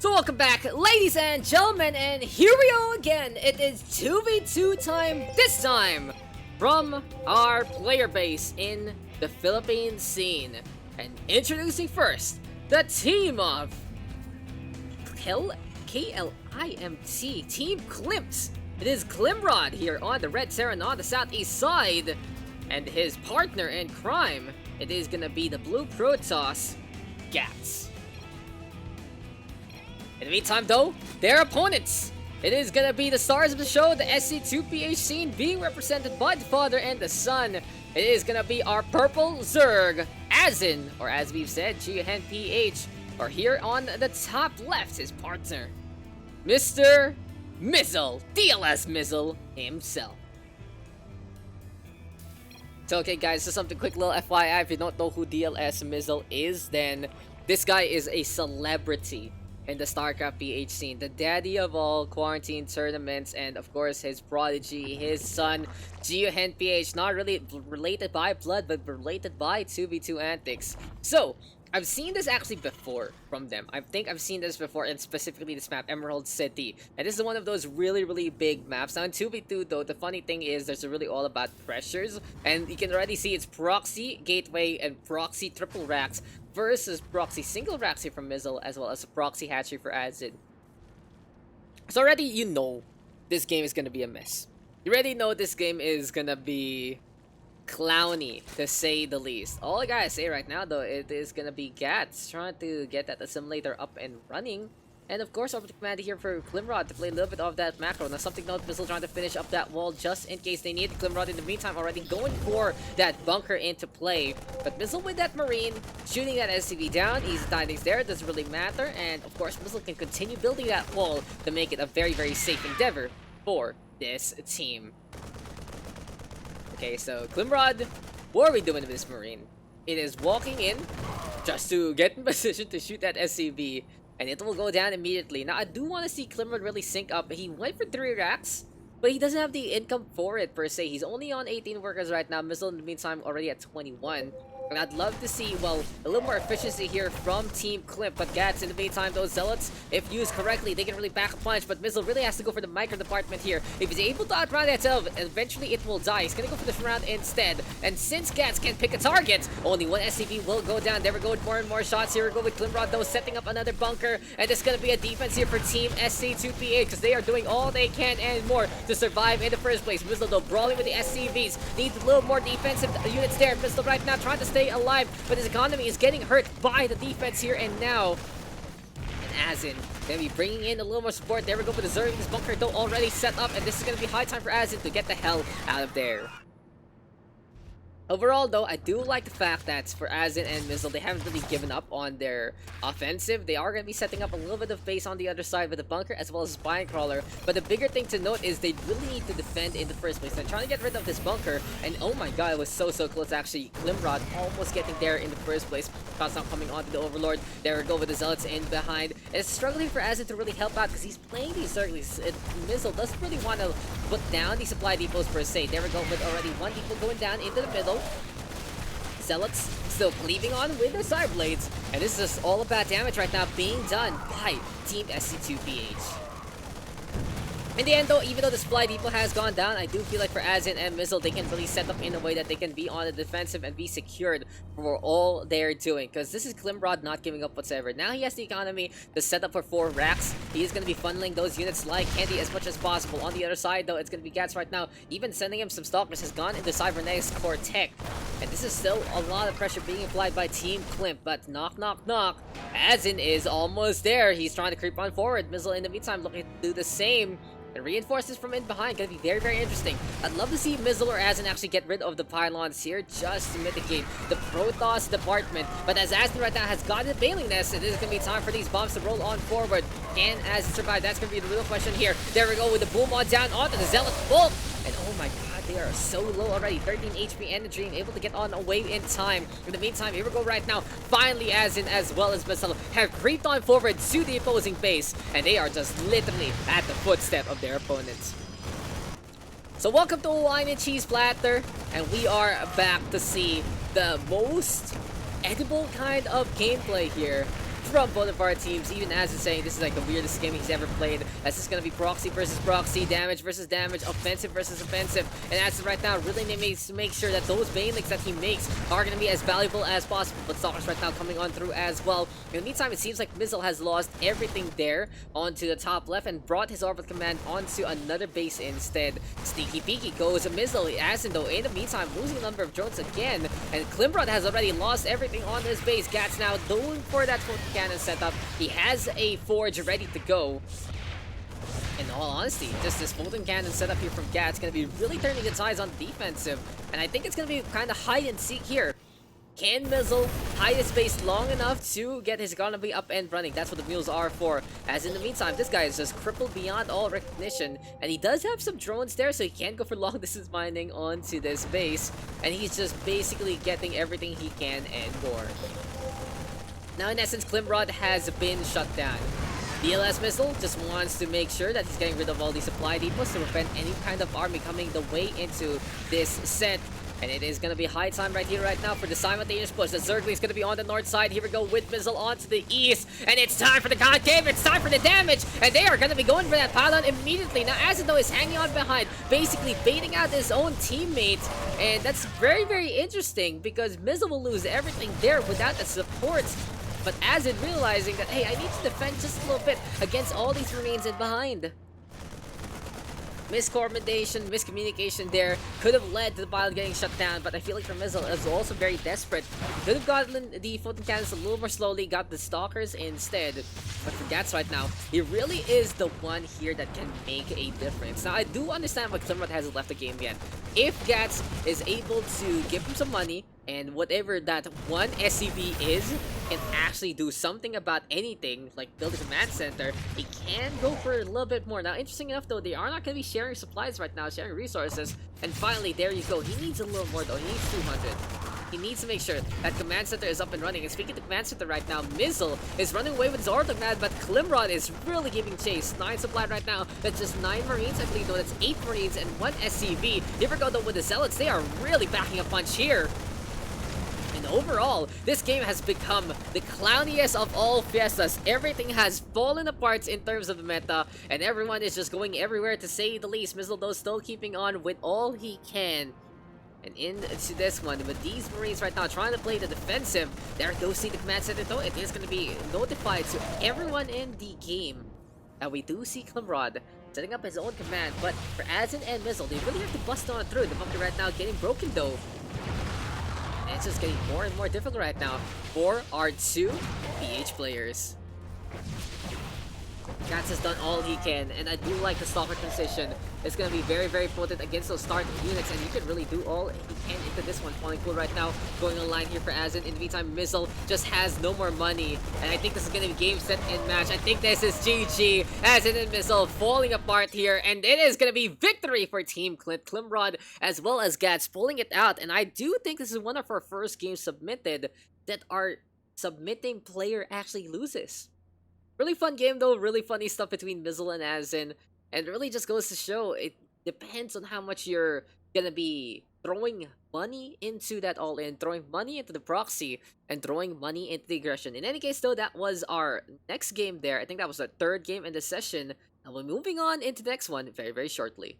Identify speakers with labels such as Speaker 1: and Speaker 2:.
Speaker 1: So welcome back, ladies and gentlemen, and here we go again. It is 2v2 time, this time from our player base in the Philippine scene. And introducing first, the team of KLIMT, Team Klimt. It is Klimrod here on the Red Terran on the southeast side, and his partner in crime, it is gonna be the Blue Protoss, Daks. In the meantime though, their opponents, it is gonna be the stars of the show, the SCPH scene being represented by the father and the son. It is gonna be our purple Zerg, Azzin, or as we've said, GMPH, or here on the top left, his partner, Mr. Mizzle, DLSMIZEL himself. So okay guys, so something quick little FYI, if you don't know who DLSMIZEL is, then this guy is a celebrity in the StarCraft PH scene, the daddy of all quarantine tournaments, and of course his prodigy, his son, GeoHenPH, not really related by blood, but related by 2v2 antics. So, I've seen this actually before from them. I think I've seen this before, and specifically this map, Emerald City. And this is one of those really big maps. Now in 2v2 though, the funny thing is there's really all about pressures. And you can already see it's proxy, gateway, and proxy triple racks versus proxy single racks here from Mizzle, as well as a proxy hatchery for Azzin. So already you know this game is gonna be a mess. You already know this game is gonna be clowny, to say the least. All I gotta say right now though, it is gonna be Gats trying to get that assimilator up and running. And of course, Orbital Command here for Klimrod to play a little bit of that macro. Now something note, Mizzle trying to finish up that wall just in case they need Klimrod in the meantime, already going for that bunker into play. But Mizzle with that Marine, shooting that SCV down, easy tidings there, doesn't really matter. And of course, Mizzle can continue building that wall to make it a very safe endeavor for this team. Okay, so Klimrod, what are we doing with this Marine? It is walking in just to get in position to shoot that SCV, and it will go down immediately. Now, I do want to see Klimrod really sync up. He went for 3 racks, but he doesn't have the income for it per se. He's only on 18 workers right now. Mizzle in the meantime already at 21. And I'd love to see, well, a little more efficiency here from Team Klimt. But Gats, in the meantime, those Zealots, if used correctly, they can really back punch. But Mizzle really has to go for the micro department here. If he's able to outrun that Zealot, eventually it will die. He's going to go for the round instead. And since Gats can't pick a target, only one SCV will go down. There we go with more and more shots. Here we go with Klimrod, though, setting up another bunker. And it's going to be a defense here for Team SC2PA, because they are doing all they can and more to survive in the first place. Mizzle, though, brawling with the SCVs. Needs a little more defensive units there. Mizzle right now trying to stay alive, but his economy is getting hurt by the defense here and now. And Azzin gonna be bringing in a little more support. There we go for the Zerg. This bunker though already set up, and this is gonna be high time for Azzin to get the hell out of there. Overall though, I do like the fact that for Azzin and Mizzle, they haven't really given up on their offensive. They are going to be setting up a little bit of base on the other side with the bunker as well as Spine Crawler. But the bigger thing to note is they really need to defend in the first place. They're trying to get rid of this bunker, and oh my god, it was so close actually. Klimrod almost getting there in the first place. Shots not coming onto the Overlord. There we go with the Zealots in behind. And it's struggling for Azzin to really help out because he's playing these Zerglies. Mizzle doesn't really want to put down the supply depots per se. There we go with already one depot going down into the middle. Zealots still cleaving on with their side blades, and this is all about damage right now being done by Team SC2PH. In the end though, even though the supply depot has gone down, I do feel like for Azzin and Mizzle, they can really set up in a way that they can be on the defensive and be secured for all they're doing. Because this is Klimrod not giving up whatsoever. Now he has the economy to set up for 4 racks. He is going to be funneling those units like candy as much as possible. On the other side though, it's going to be Gats right now. Even sending him some Stalkers has gone into Cybernetics Core Tech. And this is still a lot of pressure being applied by Team Klimt. But knock. Azzin is almost there. He's trying to creep on forward. Mizzle in the meantime looking to do the same. And reinforces from in behind, gonna be very interesting. I'd love to see Mizzle or Azzin actually get rid of the pylons here just to mitigate the Protoss department. But as Azzin right now has gotten the Bailing Nest, it is gonna be time for these bombs to roll on forward. Can Azzin survive? That's gonna be the real question here. There we go with the boom on down onto the Zealot Bolt. And oh my god, they are so low already. 13 HP energy and able to get on away in time. In the meantime, here we go right now. Finally, Azzin as well as Mizzle have creeped on forward to the opposing base. And they are just literally at the footstep of their opponents. So welcome to Wine and Cheese Platter. And we are back to see the most edible kind of gameplay here from both of our teams. Even as is saying this is like the weirdest game he's ever played. As this is gonna be proxy versus proxy, damage versus damage, offensive versus offensive. And as of right now, really needs to make sure that those Banelinks that he makes are gonna be as valuable as possible. But Stalkers right now coming on through as well. In the meantime, it seems like MiZEL has lost everything there onto the top left and brought his orbital command onto another base instead. Sneaky peeky goes MiZEL. Azzin though, in the meantime, losing a number of drones again. And Klimrod has already lost everything on this base. Gat's now going for that photon cannon setup. He has a forge ready to go. In all honesty, just this photon cannon setup here from Gat's gonna be really turning its eyes on the defensive. And I think it's gonna be kind of hide and seek here. Can MiZEL hide his base long enough to get his economy up and running? That's what the mules are for. As in the meantime, this guy is just crippled beyond all recognition. And he does have some drones there, so he can go for long distance mining onto this base. And he's just basically getting everything he can and more. Now in essence, Klimrod has been shut down. DLSMIZEL just wants to make sure that he's getting rid of all these supply depots to prevent any kind of army coming the way into this set. And it is going to be high time right here, right now for the simultaneous push. The Zergling's going to be on the north side. Here we go with MiZEL onto the east. And it's time for the concave. It's time for the damage. And they are going to be going for that pylon immediately. Now, Azzin though is hanging on behind, basically baiting out his own teammate. And that's very, very interesting because MiZEL will lose everything there without the support. But Azzin realizing that, hey, I need to defend just a little bit against all these remains in behind. Miscoordination, miscommunication there could have led to the pylon getting shut down, but I feel like for MiZEL is also very desperate. Could have gotten the photon cannons a little more slowly, got the stalkers instead. But for Gats right now, he really is the one here that can make a difference. Now, I do understand why Klimrod hasn't left the game yet. If Gats is able to give him some money, and whatever that one SCP is, can actually do something about anything, like build a command center, he can go for a little bit more. Now, interesting enough though, they are not going to be sharing supplies right now, sharing resources. And finally, there you go. He needs a little more though. He needs 200. He needs to make sure that command center is up and running. And speaking of command center right now, MiZEL is running away with his orbital command, but Klimrod is really giving chase. 9 supply right now. That's just 9 Marines, I believe though. That's 8 Marines and 1 SCV. Here we go though with the Zealots. They are really backing a punch here. And overall, this game has become the clowniest of all fiestas. Everything has fallen apart in terms of the meta, and everyone is just going everywhere to say the least. MiZEL though still keeping on with all he can. And into this one, with these Marines right now trying to play the defensive, there goes see the command center though. It is going to be notified to everyone in the game that we do see Klimrod setting up his own command. But for Azzin and MiZEL, they really have to bust on through. The bunker right now getting broken though. And it's just getting more and more difficult right now for our 2 PH players. Gats has done all he can, and I do like the stalker transition. It's going to be very, very potent against those starting units, and you can really do all he can into this one. Falling cool right now, going online here for Azzin. In the meantime, MiZEL just has no more money, and I think this is going to be game, set, and match. I think this is GG. Azzin and MiZEL falling apart here, and it is going to be victory for Team Klimrod as well as Gats pulling it out. And I do think this is one of our first games submitted that our submitting player actually loses. Really fun game though, really funny stuff between MiZEL and Azzin, and it really just goes to show it depends on how much you're gonna be throwing money into that all-in, throwing money into the proxy, and throwing money into the aggression. In any case though, that was our next game there. I think that was our 3rd game in the session, and we're moving on into the next one very, very shortly.